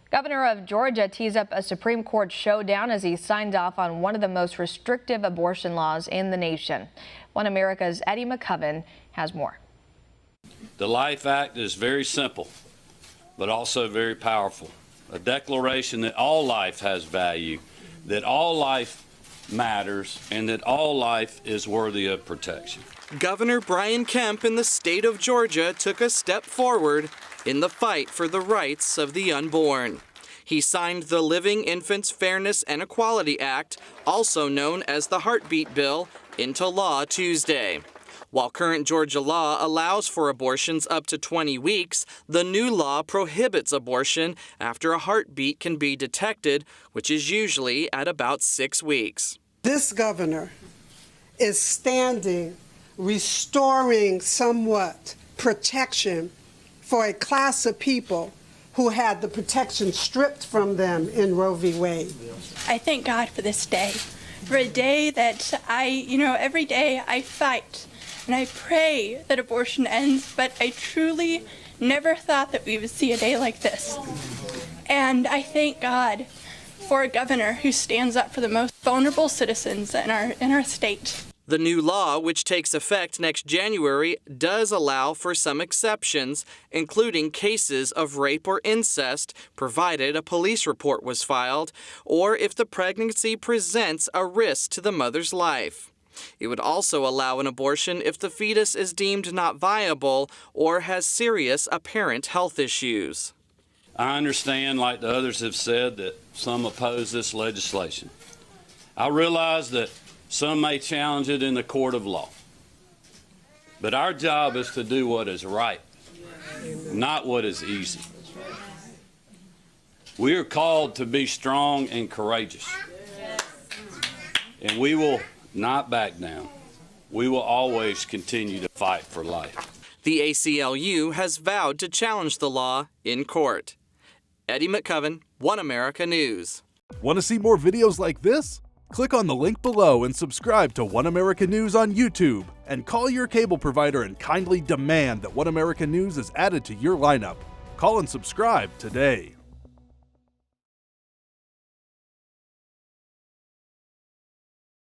Governor of Georgia tees up a Supreme Court showdown as he signed off on one of the most restrictive abortion laws in the nation. One America's Eddie McCoven has more. The Life Act is very simple, but also very powerful. A declaration that all life has value, that all life matters, and that all life is worthy of protection. Governor Brian Kemp in the state of Georgia took a step forward in the fight for the rights of the unborn. He signed the Living Infants Fairness and Equality Act, also known as the Heartbeat Bill, into law Tuesday. While current Georgia law allows for abortions up to 20 weeks, the new law prohibits abortion after a heartbeat can be detected, which is usually at about 6 weeks. This governor is standing, restoring somewhat protection for a class of people who had the protection stripped from them in Roe v. Wade. I thank God for this day, for a day that every day I fight and I pray that abortion ends, but I truly never thought that we would see a day like this. And I thank God for a governor who stands up for the most vulnerable citizens in our state. The new law, which takes effect next January, does allow for some exceptions, including cases of rape or incest, provided a police report was filed, or if the pregnancy presents a risk to the mother's life. It would also allow an abortion if the fetus is deemed not viable or has serious apparent health issues. I understand, like the others have said, that some oppose this legislation. I realize that some may challenge it in the court of law. But our job is to do what is right, not what is easy. We are called to be strong and courageous. And we will not back down. We will always continue to fight for life. The ACLU has vowed to challenge the law in court. Eddie McCoven, One America News. Want to see more videos like this? Click on the link below and subscribe to One America News on YouTube, and call your cable provider and kindly demand that One America News is added to your lineup. Call and subscribe today.